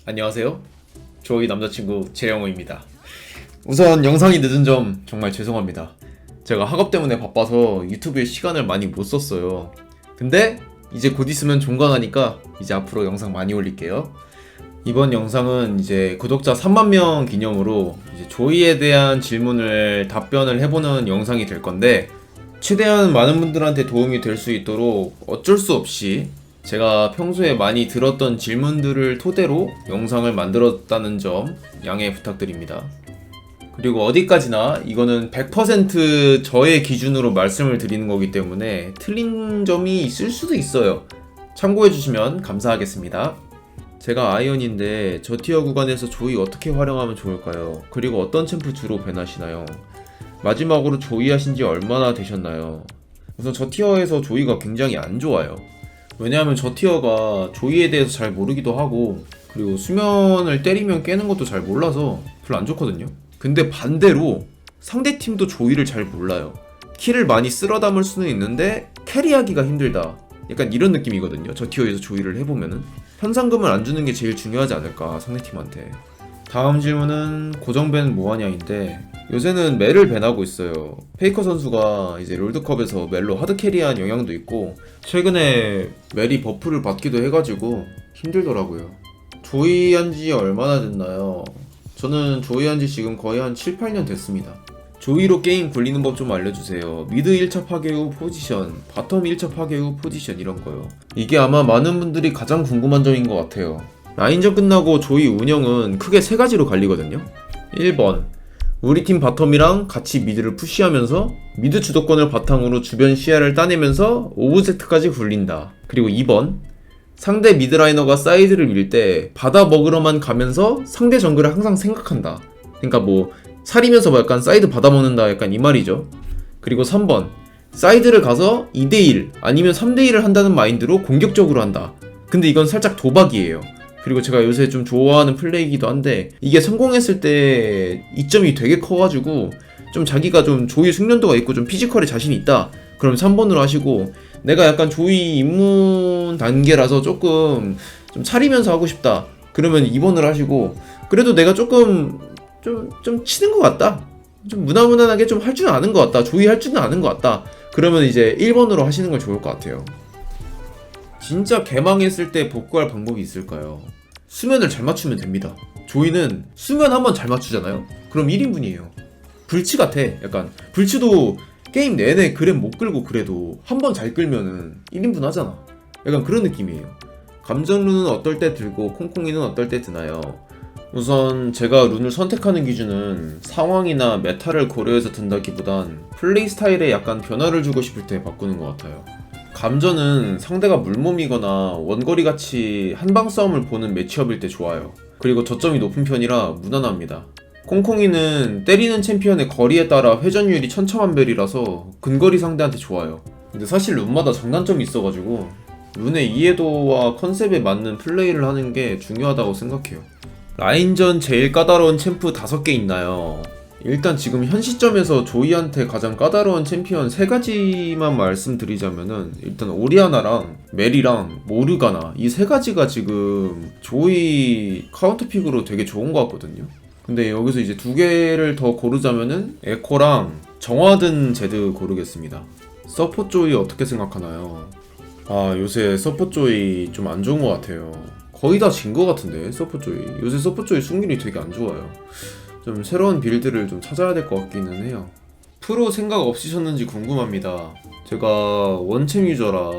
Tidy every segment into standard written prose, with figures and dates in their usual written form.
안녕하세요. 조이 남자친구 재영호입니다. 우선 영상이 늦은 점 정말 죄송합니다. 제가 학업 때문에 바빠서 유튜브에 시간을 많이 못 썼어요. 근데 이제 곧 있으면 종강하니까 이제 앞으로 영상 많이 올릴게요. 이번 영상은 이제 구독자 3만 명 기념으로 이제 조이에 대한 질문을 답변을 해보는 영상이 될 건데, 최대한 많은 분들한테 도움이 될 수 있도록 어쩔 수 없이 제가 평소에 많이 들었던 질문들을 토대로 영상을 만들었다는 점 양해 부탁드립니다. 그리고 어디까지나 이거는 100% 저의 기준으로 말씀을 드리는 거기 때문에 틀린 점이 있을 수도 있어요. 참고해 주시면 감사하겠습니다. 제가 아이언인데 저 티어 구간에서 조이 어떻게 활용하면 좋을까요? 그리고 어떤 챔프 주로 밴하시나요? 마지막으로 조이 하신지 얼마나 되셨나요? 우선 저 티어에서 조이가 굉장히 안 좋아요. 왜냐하면 저 티어가 조이에 대해서 잘 모르기도 하고, 그리고 수면을 때리면 깨는 것도 잘 몰라서 별로 안 좋거든요. 근데 반대로 상대팀도 조이를 잘 몰라요. 킬을 많이 쓸어 담을 수는 있는데 캐리하기가 힘들다, 약간 이런 느낌이거든요. 저 티어에서 조이를 해보면은 현상금을 안 주는 게 제일 중요하지 않을까, 상대팀한테. 다음 질문은 고정밴 뭐하냐인데, 요새는 멜을 밴하고 있어요. 페이커 선수가 이제 롤드컵에서 멜로 하드캐리한 영향도 있고, 최근에 멜이 버프를 받기도 해가지고 힘들더라고요. 조이 한지 얼마나 됐나요? 저는 조이 한지 지금 거의 한 7, 8년 됐습니다. 조이로 게임 굴리는 법 좀 알려주세요. 미드 1차 파괴 후 포지션, 바텀 1차 파괴 후 포지션, 이런 거요. 이게 아마 많은 분들이 가장 궁금한 점인 것 같아요. 라인전 끝나고 조이 운영은 크게 세 가지로 갈리거든요. 1번, 우리 팀 바텀이랑 같이 미드를 푸시하면서 미드 주도권을 바탕으로 주변 시야를 따내면서 5세트까지 굴린다. 그리고 2번, 상대 미드라이너가 사이드를 밀 때 받아 먹으러만 가면서 상대 정글을 항상 생각한다. 그러니까 뭐 살이면서 뭐 약간 사이드 받아 먹는다, 약간 이 말이죠. 그리고 3번, 사이드를 가서 2대1 아니면 3대1을 한다는 마인드로 공격적으로 한다. 근데 이건 살짝 도박이에요. 그리고 제가 요새 좀 좋아하는 플레이이기도 한데, 이게 성공했을 때 이점이 되게 커가지고 좀 자기가 좀 조이 숙련도가 있고 좀 피지컬에 자신이 있다, 그럼 3번으로 하시고, 내가 약간 조이 입문 단계라서 조금 좀 차리면서 하고 싶다, 그러면 2번을 하시고, 그래도 내가 조금 좀 치는 것 같다, 좀 무난무난하게 좀 할 줄 아는 것 같다, 조이 할 줄은 아는 것 같다, 그러면 이제 1번으로 하시는 걸 좋을 것 같아요. 진짜 개망했을 때 복구할 방법이 있을까요? 수면을 잘 맞추면 됩니다. 조이는 수면 한번 잘 맞추잖아요? 그럼 1인분이에요. 불치 같아. 약간 불치도 게임 내내 그램 못 끌고 그래도 한번 잘 끌면은 1인분 하잖아. 약간 그런 느낌이에요. 감정룬은 어떨 때 들고 콩콩이는 어떨 때 드나요? 우선 제가 룬을 선택하는 기준은 상황이나 메타를 고려해서 든다기보단 플레이 스타일에 약간 변화를 주고 싶을 때 바꾸는 것 같아요. 감전은 상대가 물몸이거나 원거리같이 한방 싸움을 보는 매치업일 때 좋아요. 그리고 저점이 높은 편이라 무난합니다. 콩콩이는 때리는 챔피언의 거리에 따라 회전율이 천차만별이라서 근거리 상대한테 좋아요. 근데 사실 룬마다 장단점이 있어가지고 룬의 이해도와 컨셉에 맞는 플레이를 하는 게 중요하다고 생각해요. 라인전 제일 까다로운 챔프 5개 있나요? 일단 지금 현 시점에서 조이한테 가장 까다로운 챔피언 3가지만 말씀드리자면은, 일단 오리아나랑 멜이랑 모르가나, 이 3가지가 지금 조이 카운터픽으로 되게 좋은 것 같거든요. 근데 여기서 이제 2개를 더 고르자면은 에코랑 정화든 제드 고르겠습니다. 서포 조이 어떻게 생각하나요? 요새 서포 조이 좀 안 좋은 것 같아요. 거의 다 진 것 같은데, 서포 조이. 요새 서포 조이 승률이 되게 안 좋아요. 좀 새로운 빌드를 좀 찾아야 될 것 같기는 해요. 프로 생각 없으셨는지 궁금합니다. 제가 원챔 유저라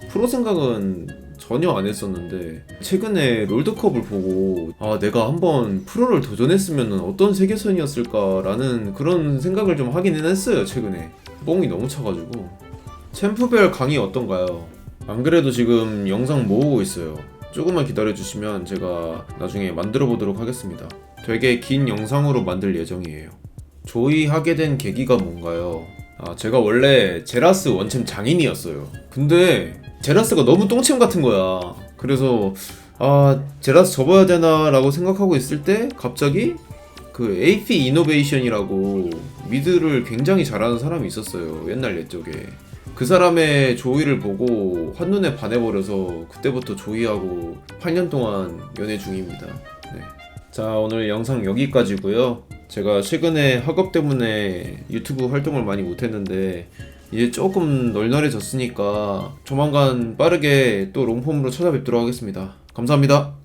프로 생각은 전혀 안 했었는데, 최근에 롤드컵을 보고 내가 한번 프로를 도전했으면 어떤 세계선이었을까라는 그런 생각을 좀 하기는 했어요. 최근에 뽕이 너무 차가지고. 챔프별 강의 어떤가요? 안 그래도 지금 영상 모으고 있어요. 조금만 기다려주시면 제가 나중에 만들어 보도록 하겠습니다. 되게 긴 영상으로 만들 예정이에요. 조이 하게 된 계기가 뭔가요? 제가 원래 제라스 원챔 장인이었어요. 근데 제라스가 너무 똥챔 같은 거야. 그래서 제라스 접어야 되나 라고 생각하고 있을 때 갑자기 그 AP 이노베이션이라고 미드를 굉장히 잘하는 사람이 있었어요, 옛날 옛적에. 그 사람의 조이를 보고 한눈에 반해버려서 그때부터 조이하고 8년 동안 연애 중입니다. 네. 자, 오늘 영상 여기까지고요. 제가 최근에 학업 때문에 유튜브 활동을 많이 못했는데 이제 조금 널널해졌으니까 조만간 빠르게 또 롱폼으로 찾아뵙도록 하겠습니다. 감사합니다.